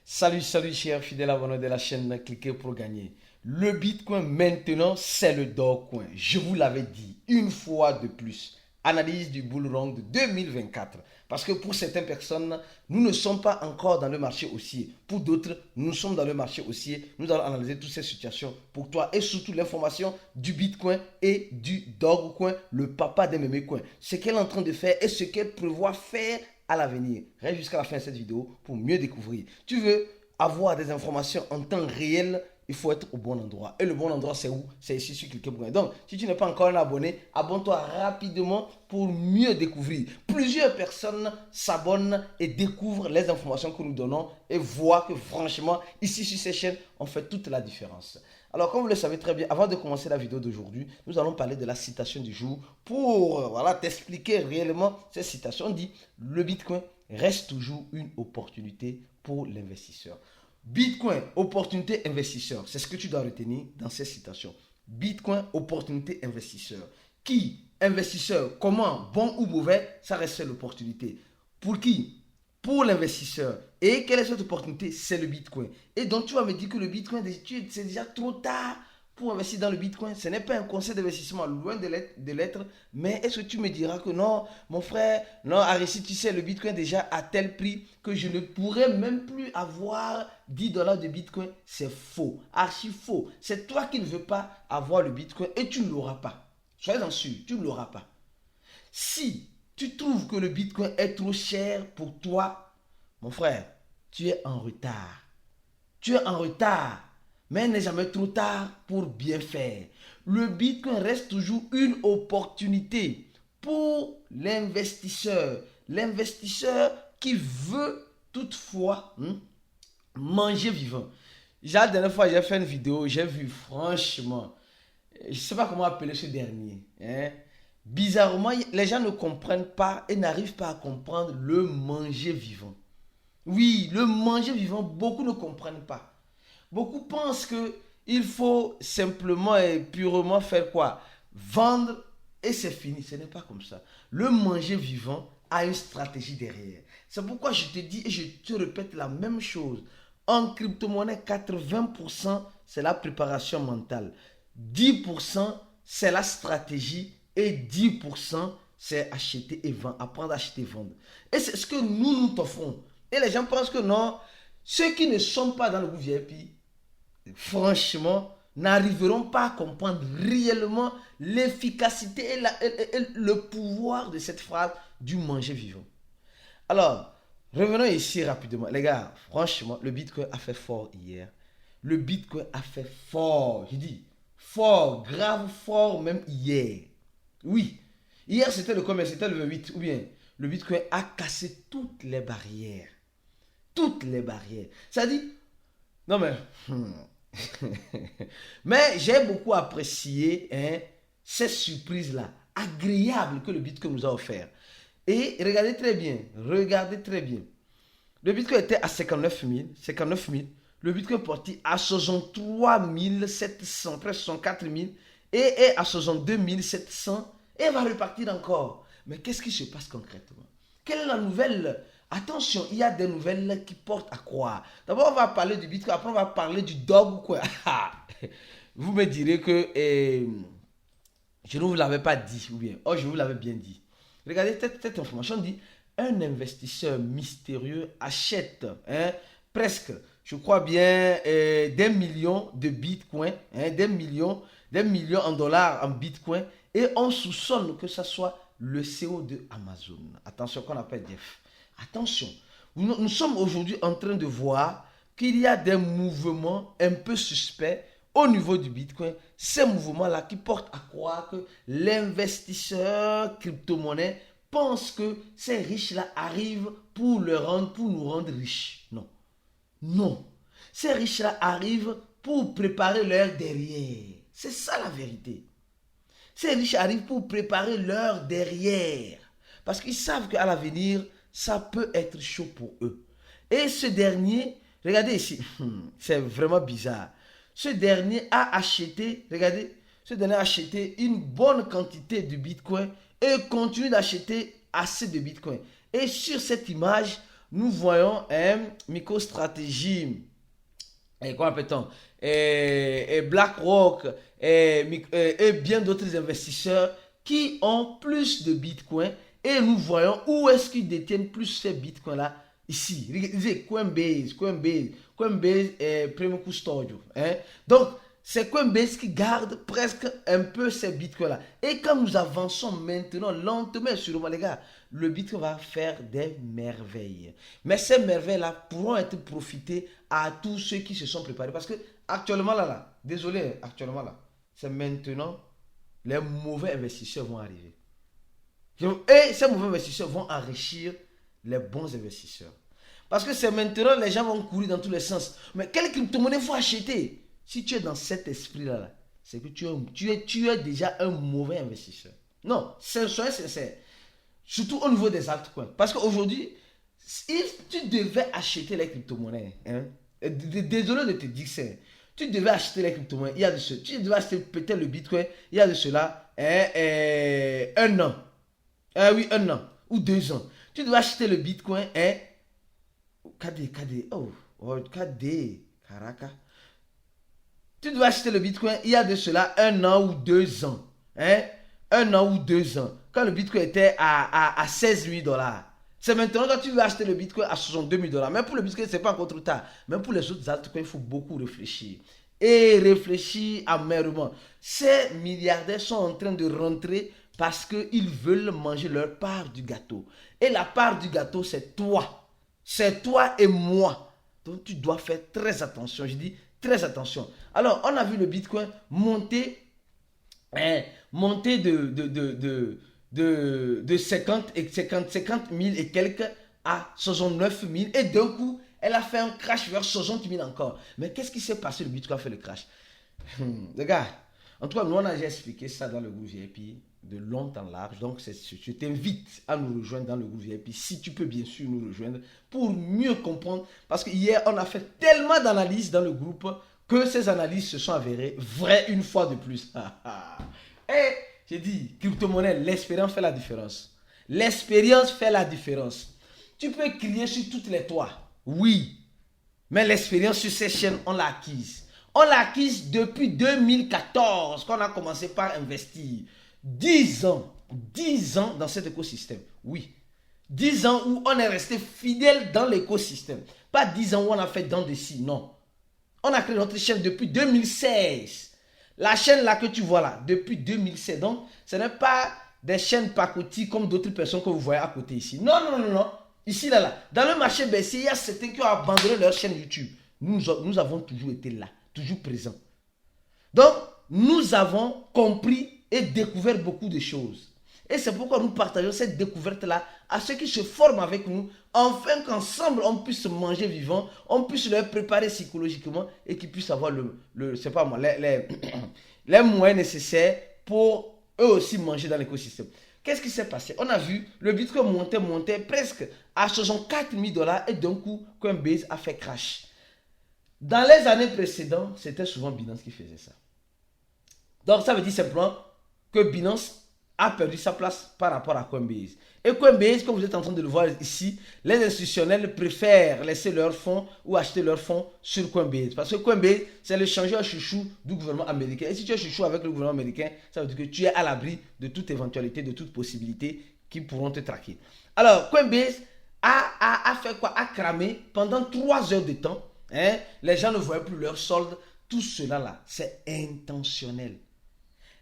Salut chers fidèles abonnés de la chaîne, cliquez pour gagner. Le Bitcoin maintenant, c'est le Dogecoin. Je vous l'avais dit une fois de plus. Analyse du bull run de 2024. Parce que pour certaines personnes, nous ne sommes pas encore dans le marché haussier. Pour d'autres, nous sommes dans le marché haussier. Nous allons analyser toutes ces situations pour toi et surtout l'information du Bitcoin et du Dogecoin, le papa des mémés coins. Ce qu'elle est en train de faire et ce qu'elle prévoit faire à l'avenir. Reste jusqu'à la fin de cette vidéo pour mieux découvrir. Tu veux avoir des informations en temps réel, il faut être au bon endroit. Et le bon endroit, c'est où? C'est ici sur Cliquez pour gagner. Donc, si tu n'es pas encore un abonné, abonne-toi rapidement pour mieux découvrir. Plusieurs personnes s'abonnent et découvrent les informations que nous donnons et voient que franchement, ici sur ces chaînes, on fait toute la différence. Alors, comme vous le savez très bien, avant de commencer la vidéo d'aujourd'hui, nous allons parler de la citation du jour pour t'expliquer réellement cette citation. On dit, le Bitcoin reste toujours une opportunité pour l'investisseur. Bitcoin, opportunité investisseur. C'est ce que tu dois retenir dans cette citation. Bitcoin, opportunité investisseur. Qui? Investisseur. Comment? Bon ou mauvais? Ça reste l'opportunité. Pour qui? Pour l'investisseur. Et quelle est cette opportunité? C'est le Bitcoin. Et donc tu vas me dire que le Bitcoin, c'est déjà trop tard pour investir dans le Bitcoin. Ce n'est pas un conseil d'investissement, loin de l'être. Mais est-ce que tu me diras que non, mon frère, non, Arissi, tu sais, le Bitcoin déjà à tel prix que je ne pourrais même plus avoir 10 dollars de Bitcoin? C'est faux, archi faux. C'est toi qui ne veux pas avoir le Bitcoin et tu ne l'auras pas. Soyez-en sûr, tu ne l'auras pas. Si tu trouves que le Bitcoin est trop cher pour toi, mon frère, tu es en retard. Tu es en retard. Mais il n'est jamais trop tard pour bien faire. Le Bitcoin reste toujours une opportunité pour l'investisseur. L'investisseur qui veut toutefois manger vivant. La dernière fois, j'ai fait une vidéo, j'ai vu franchement, je ne sais pas comment appeler ce dernier. Bizarrement, les gens ne comprennent pas et n'arrivent pas à comprendre le manger vivant. Oui, le manger vivant, beaucoup ne comprennent pas. Beaucoup pensent que il faut simplement et purement faire quoi? Vendre et c'est fini. Ce n'est pas comme ça. Le manger vivant a une stratégie derrière. C'est pourquoi je te dis et je te répète la même chose. En crypto-monnaie, 80% c'est la préparation mentale. 10% c'est la stratégie et 10% c'est acheter et vendre, apprendre à acheter et vendre. Et c'est ce que nous t'offrons. Et les gens pensent que non, ceux qui ne sont pas dans le groupe VIP, franchement, n'arriveront pas à comprendre réellement l'efficacité et le pouvoir de cette phrase du manger vivant. Alors, revenons ici rapidement. Les gars, franchement, le Bitcoin a fait fort hier. Le Bitcoin a fait fort. Je dis fort, grave fort même hier. Oui. Hier, c'était le combien? C'était le 8. Ou bien, le Bitcoin a cassé toutes les barrières. Toutes les barrières. Ça dit, non mais... mais j'ai beaucoup apprécié cette surprise-là, agréable que le Bitcoin nous a offert. Et regardez très bien, regardez très bien. Le Bitcoin était à 59 000. Le Bitcoin est parti à 63 700, presque 64 000. Et est à 62 700 et va repartir encore. Mais qu'est-ce qui se passe concrètement? Quelle est la nouvelle? Attention, il y a des nouvelles qui portent à croire. D'abord, on va parler du Bitcoin, après on va parler du Dogecoin. Vous me direz que je ne vous l'avais pas dit, ou bien, oh, je vous l'avais bien dit. Regardez cette information, dit, un investisseur mystérieux achète presque, je crois bien, des millions de Bitcoin, des millions en dollars en Bitcoin, et on soupçonne que ce soit le CEO de Amazon. Attention, qu'on appelle Jeff. Attention, nous sommes aujourd'hui en train de voir qu'il y a des mouvements un peu suspects au niveau du Bitcoin. Ces mouvements-là qui portent à croire que l'investisseur crypto-monnaie pense que ces riches-là arrivent pour nous rendre riches. Non. Non. Ces riches-là arrivent pour préparer leur derrière. C'est ça la vérité. Ces riches arrivent pour préparer leur derrière. Parce qu'ils savent qu'à l'avenir, ça peut être chaud pour eux. Et ce dernier, regardez ici, c'est vraiment bizarre. Ce dernier a acheté, regardez, ce dernier a acheté une bonne quantité de Bitcoin et continue d'acheter assez de Bitcoin. Et sur cette image, nous voyons MicroStrategy, comment appelle-t-on, et BlackRock et bien d'autres investisseurs qui ont plus de Bitcoin et nous voyons où est-ce qu'ils détiennent plus ces Bitcoins-là ici. Regardez, Coinbase est Premium Custodio. Donc, c'est Coinbase qui garde presque un peu ces bitcoins-là. Et quand nous avançons maintenant, lentement, sûrement, les gars, le bitcoin va faire des merveilles. Mais ces merveilles-là pourront être profitées à tous ceux qui se sont préparés. Parce que actuellement, désolé, actuellement, c'est maintenant, les mauvais investisseurs vont arriver. Et ces mauvais investisseurs vont enrichir les bons investisseurs. Parce que c'est maintenant, les gens vont courir dans tous les sens. Mais quelle crypto-monnaie faut acheter? Si tu es dans cet esprit-là, c'est que tu es déjà un mauvais investisseur. Non, soyez sincère. Surtout au niveau des altcoins. Parce qu'aujourd'hui, si tu devais acheter les crypto-monnaies, désolé de te dire ça, tu devais acheter les crypto-monnaies, tu devais acheter peut-être le bitcoin, il y a de cela un an. Oui, un an ou 2 ans. Tu devais acheter le bitcoin, KD, Caracas. Tu dois acheter le bitcoin il y a de cela 1 an ou 2 ans. 1 an ou 2 ans. Quand le bitcoin était à 16 000 $. C'est maintenant que tu veux acheter le bitcoin à 62 000 $. Même pour le bitcoin, ce n'est pas encore trop tard. Même pour les autres altcoins, il faut beaucoup réfléchir. Et réfléchir amèrement. Ces milliardaires sont en train de rentrer parce qu'ils veulent manger leur part du gâteau. Et la part du gâteau, c'est toi. C'est toi et moi. Donc tu dois faire très attention. Je dis très attention. Alors, on a vu le Bitcoin monter de 50 000 et quelques à 69 000. Et d'un coup, elle a fait un crash vers 60 000 encore. Mais qu'est-ce qui s'est passé? Le Bitcoin a fait le crash. Les gars, en tout cas, nous, on a déjà expliqué ça dans le groupe VIP de long en large. Donc, je t'invite à nous rejoindre dans le groupe VIP, si tu peux bien sûr nous rejoindre, pour mieux comprendre. Parce que hier, on a fait tellement d'analyses dans le groupe que ces analyses se sont avérées vraies une fois de plus. Et j'ai dit, crypto-monnaie, l'expérience fait la différence. L'expérience fait la différence. Tu peux crier sur toutes les toits, oui, mais l'expérience sur ces chaînes, on l'a acquise. On l'a acquise depuis 2014, qu'on a commencé par investir. 10 ans dans cet écosystème, oui. 10 ans où on est resté fidèle dans l'écosystème. Pas 10 ans où on a fait dans des si, non. On a créé notre chaîne depuis 2016. La chaîne là que tu vois là, depuis 2016. Donc, ce n'est pas des chaînes pacotis comme d'autres personnes que vous voyez à côté ici. Non, non, non, non. Ici, là. Dans le marché baissier, il y a certains qui ont abandonné leur chaîne YouTube. Nous avons toujours été là, toujours présents. Donc, nous avons compris et découvert beaucoup de choses. Et c'est pourquoi nous partageons cette découverte-là à ceux qui se forment avec nous, afin qu'ensemble on puisse manger vivant, on puisse leur préparer psychologiquement et qu'ils puissent avoir c'est pas moi, les moyens nécessaires pour eux aussi manger dans l'écosystème. Qu'est-ce qui s'est passé? On a vu le Bitcoin monter presque à 64 000 $ et d'un coup, Coinbase a fait crash. Dans les années précédentes, c'était souvent Binance qui faisait ça. Donc ça veut dire simplement que Binance a perdu sa place par rapport à Coinbase. Et Coinbase, comme vous êtes en train de le voir ici, les institutionnels préfèrent laisser leurs fonds ou acheter leurs fonds sur Coinbase. Parce que Coinbase, c'est le changeur chouchou du gouvernement américain. Et si tu es chouchou avec le gouvernement américain, ça veut dire que tu es à l'abri de toute éventualité, de toute possibilité qui pourront te traquer. Alors, Coinbase a fait quoi? A cramé pendant 3 heures de temps. Les gens ne voyaient plus leur solde. Tout cela là, c'est intentionnel.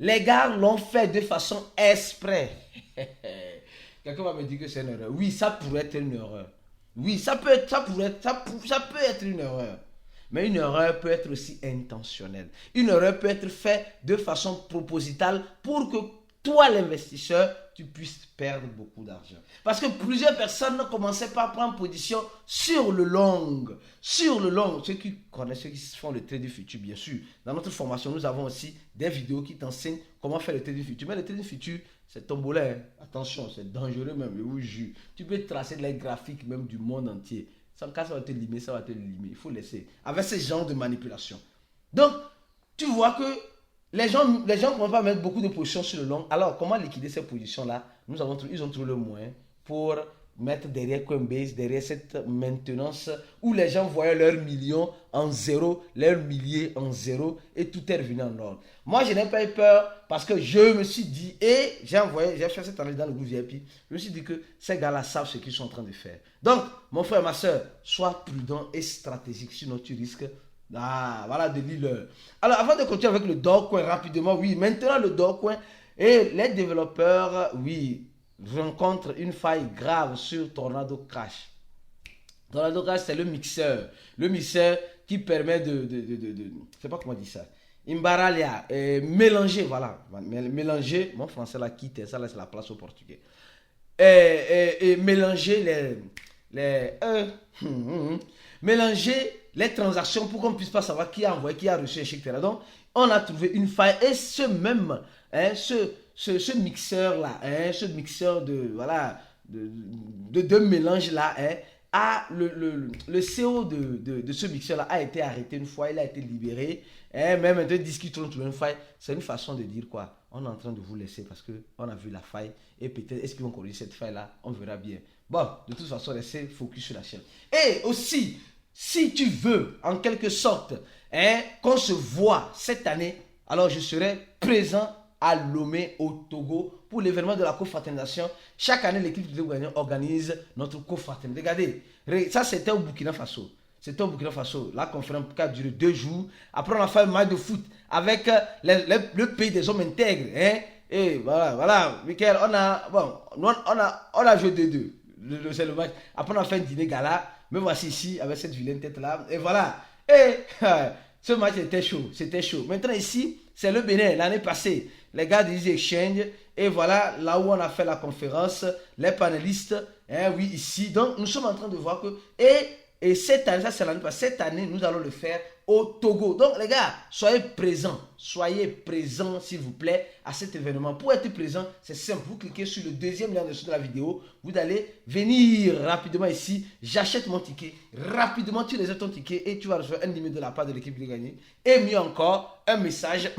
Les gars l'ont fait de façon exprès. Quelqu'un va me dire que c'est une erreur. Oui, ça pourrait être une erreur. Oui, ça peut être une erreur. Mais une erreur peut être aussi intentionnelle. Une erreur peut être faite de façon propositale pour que toi, l'investisseur, tu puisses perdre beaucoup d'argent. Parce que plusieurs personnes commençaient par prendre position sur le long. Sur le long. Ceux qui connaissent, ceux qui font le trading futur, bien sûr. Dans notre formation, nous avons aussi des vidéos qui t'enseignent comment faire le trading futur. Mais le trading futur, c'est tombola. Attention, c'est dangereux même, je vous jure. Tu peux tracer les graphiques même du monde entier. Sans cas, ça va te limer, ça va te limer. Il faut laisser. Avec ce genre de manipulation. Donc, tu vois que les gens ne vont pas mettre beaucoup de positions sur le long. Alors, comment liquider ces positions-là? Ils ont trouvé le moyen pour mettre derrière Coinbase, derrière cette maintenance où les gens voyaient leurs millions en zéro, leurs milliers en zéro et tout est revenu en ordre. Moi, je n'ai pas eu peur parce que je me suis dit, et j'ai fait cette analyse dans le groupe VIP, je me suis dit que ces gars-là savent ce qu'ils sont en train de faire. Donc, mon frère, ma soeur, sois prudent et stratégique, sinon tu risques de lire. Alors, avant de continuer avec le Dogecoin rapidement, oui, maintenant le Dogecoin et les développeurs, oui, rencontrent une faille grave sur Tornado Cash. Tornado Cash, c'est le mixeur. Le mixeur qui permet je ne sais pas comment dire ça. Imbaralia, mélanger, voilà. Mélanger, mon français là quitte, ça laisse la place au portugais. Et mélanger mélanger les transactions pour qu'on ne puisse pas savoir qui a envoyé, qui a reçu, etc. Donc, on a trouvé une faille et ce même, ce mixeur-là, ce mixeur de mélange-là, le CEO de ce mixeur-là a été arrêté une fois, il a été libéré. Même un disque qui trouve une faille, c'est une façon de dire quoi? On est en train de vous laisser parce qu'on a vu la faille et peut-être est-ce qu'ils vont corriger cette faille-là? On verra bien. Bon, de toute façon, restez focus sur la chaîne. Et aussi, si tu veux, en quelque sorte, qu'on se voit cette année, alors je serai présent à Lomé au Togo pour l'événement de la confraternisation. Chaque année, l'équipe de Gagnant organise notre confraternité. Regardez, ça c'était au Burkina Faso. C'était au Burkina Faso. La conférence a duré 2 jours. Après, on a fait un match de foot avec le pays des hommes intègres. Et voilà, Michael, on a joué 2-2. C'est le match. Après, on a fait un dîner gala. Me voici ici avec cette vilaine tête là. Et voilà. Et ce match était chaud. C'était chaud. Maintenant, ici, c'est le Bénin. L'année passée, les gars de Easy Exchange. Et voilà, là où on a fait la conférence, les panélistes, oui, ici. Donc, nous sommes en train de voir que. Et cette année, ça c'est l'année passée, cette année, nous allons le faire au Togo. Donc, les gars, soyez présents s'il vous plaît, à cet événement. Pour être présent, c'est simple. Vous cliquez sur le deuxième lien en dessous de la vidéo. Vous allez venir rapidement ici. J'achète mon ticket. Rapidement, tu réserves ton ticket et tu vas recevoir un email de la part de l'équipe de gagner. Et mieux encore, un message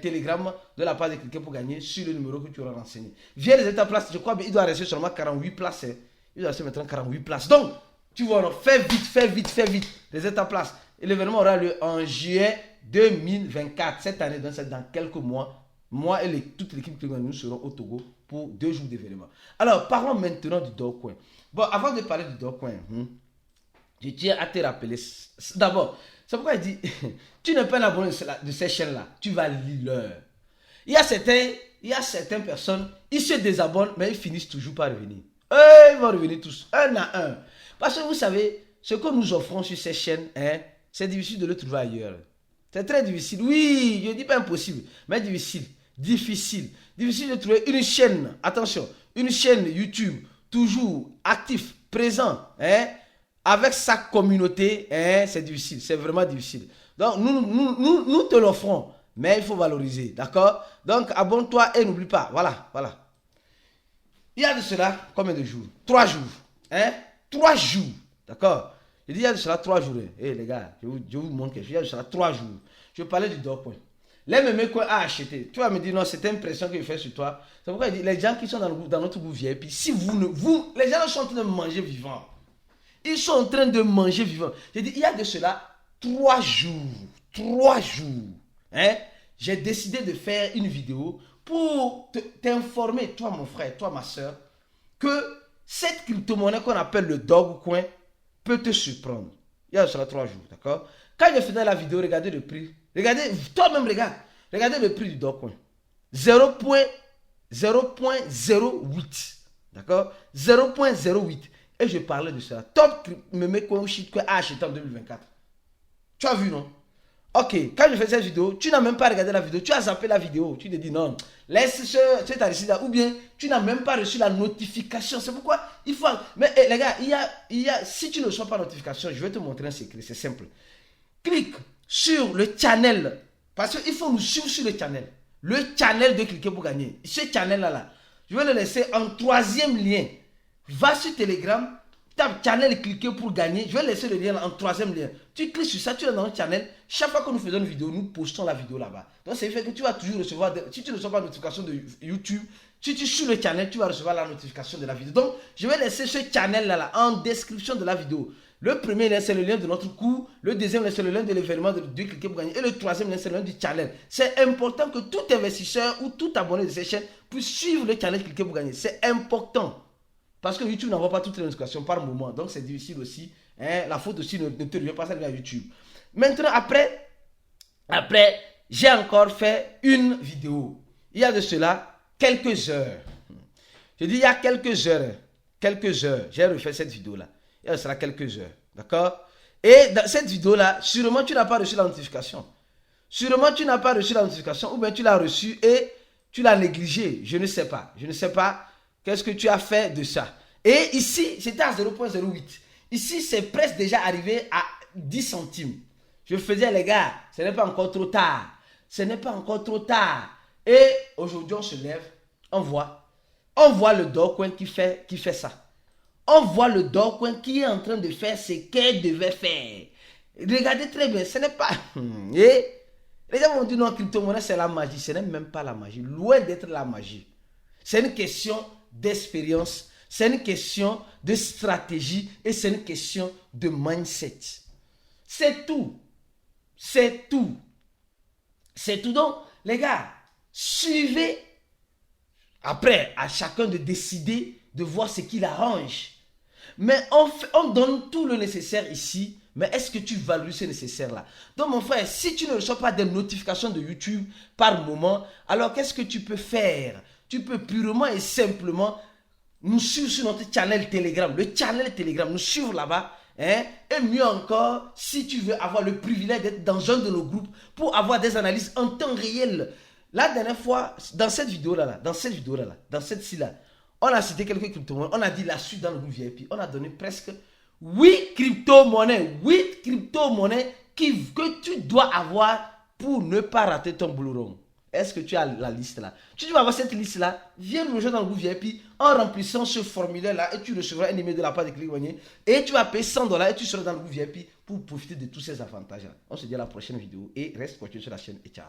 Telegram de la part de Cliquer pour gagner sur le numéro que tu auras renseigné. Viens réserver ta place. Je crois qu'il doit rester seulement 48 places. Il doit rester maintenant 48 places. Donc, tu vois, fais vite. Réserve ta place. Et l'événement aura lieu en juillet 2024. Cette année, donc c'est dans quelques mois. Moi et toute l'équipe que nous serons au Togo pour 2 jours d'événement. Alors, parlons maintenant du Dogecoin. Bon, avant de parler du Dogecoin, je tiens à te rappeler. D'abord, c'est pourquoi il dit, tu n'es pas un abonné de ces chaînes-là. Tu vas lire. Il y a certaines personnes, ils se désabonnent, mais ils finissent toujours par revenir. Ils vont revenir tous, un à un. Parce que vous savez, ce que nous offrons sur ces chaînes, c'est difficile de le trouver ailleurs. C'est très difficile. Oui, je ne dis pas impossible, mais difficile. Difficile de trouver une chaîne, attention, une chaîne YouTube, toujours actif, présent, avec sa communauté, c'est difficile, c'est vraiment difficile. Donc, nous te l'offrons, mais il faut valoriser, d'accord? Donc, abonne-toi et n'oublie pas, voilà. Il y a de cela combien de jours? 3 jours, 3 jours, d'accord? Je dis il y a de cela 3 jours. Les gars, je vous montre quelque chose. Il y a de cela 3 jours. Je parlais du Dogecoin. Les mêmes coins à acheter. Tu vas me dire non, c'est une impression que je fais sur toi. C'est pourquoi il dit les gens qui sont dans notre groupe VIP, si les gens sont en train de manger vivant. Ils sont en train de manger vivant. Je dis il y a de cela 3 jours. 3 jours. J'ai décidé de faire une vidéo pour t'informer, toi mon frère, toi ma soeur, que cette crypto-monnaie qu'on appelle le Dogecoin peut te surprendre. Il y a cela 3 jours, d'accord? Quand je faisais la vidéo, regardez le prix. Regardez, toi-même regarde. Regardez le prix du Dogecoin. 0.08. D'accord? 0.08. Et je parlais de cela. Top meme coin shitcoin a acheté en 2024. Tu as vu, non? Ok, quand je fais cette vidéo, tu n'as même pas regardé la vidéo, tu as zappé la vidéo, tu te dis non, laisse cet arrêt-là, ou bien tu n'as même pas reçu la notification. C'est pourquoi il faut. Mais les gars, si tu ne reçois pas la notification, je vais te montrer un secret, c'est simple. Clique sur le channel, parce qu'il faut nous suivre sur le channel de Cliquer pour gagner. Ce channel-là, je vais le laisser en 3e lien. Va sur Telegram. Tape channel Cliquer pour gagner. Je vais laisser le lien en 3e lien. Tu cliques sur ça, tu es dans le channel. Chaque fois que nous faisons une vidéo, nous postons la vidéo là-bas. Donc, c'est fait que tu vas toujours recevoir, si tu ne reçois pas de notification de YouTube, Si tu suis le channel, tu vas recevoir la notification de la vidéo. Donc, je vais laisser ce channel-là en description de la vidéo. Le premier lien, c'est le lien de notre cours. Le deuxième lien, c'est le lien de l'événement de cliquer pour gagner. Et le troisième lien, c'est le lien du channel. C'est important que tout investisseur ou tout abonné de cette chaîne puisse suivre le channel cliquer pour gagner. C'est important. Parce que YouTube n'envoie pas toutes les notifications par moment. Donc, c'est difficile aussi. Hein? La faute aussi ne te revient pas, ça vient à YouTube. Maintenant, après, j'ai encore fait une vidéo. Il y a de cela quelques heures. Je dis il y a quelques heures, j'ai refait cette vidéo-là. Il y a de cela quelques heures, d'accord? Et dans cette vidéo-là, sûrement tu n'as pas reçu la notification. Sûrement tu n'as pas reçu la notification ou bien tu l'as reçue et tu l'as négligée. Je ne sais pas. Je ne sais pas qu'est-ce que tu as fait de ça. Et ici, c'était à 0,08. Ici, c'est presque déjà arrivé à 10 centimes. Je faisais, les gars, ce n'est pas encore trop tard. Ce n'est pas encore trop tard. Et aujourd'hui, on se lève, on voit le Dogecoin qui fait ça. On voit le Dogecoin qui est en train de faire ce qu'elle devait faire. Regardez très bien, ce n'est pas... Et les gens vont dire non, crypto-monnaie, c'est la magie. Ce n'est même pas la magie. Loin d'être la magie. C'est une question d'expérience. C'est une question de stratégie. Et c'est une question de mindset. C'est tout. C'est tout. C'est tout. Donc, les gars, suivez. Après, à chacun de décider de voir ce qui l'arrange. Mais on donne tout le nécessaire ici. Mais est-ce que tu valorises ce nécessaire-là? Donc, mon frère, si tu ne reçois pas des notifications de YouTube par moment, alors qu'est-ce que tu peux faire? Tu peux purement et simplement nous suivre sur notre channel Telegram. Le channel Telegram, nous suivre là-bas. Hein? Et mieux encore, si tu veux avoir le privilège d'être dans un de nos groupes pour avoir des analyses en temps réel. La dernière fois, dans cette vidéo-là, dans cette-ci-là, on a cité quelques crypto-monnaies. On a dit la suite dans le groupe VIP. On a donné presque 8 crypto-monnaies. 8 crypto-monnaies que tu dois avoir pour ne pas rater ton boulot rond. Est-ce que tu as la liste là? Tu dois avoir cette liste là. Viens nous rejoindre dans le groupe VIP en remplissant ce formulaire là et tu recevras un email de la part de ClickWagné. Et tu vas payer $100 et tu seras dans le groupe VIP pour profiter de tous ces avantages là. On se dit à la prochaine vidéo et reste continué sur la chaîne et ciao.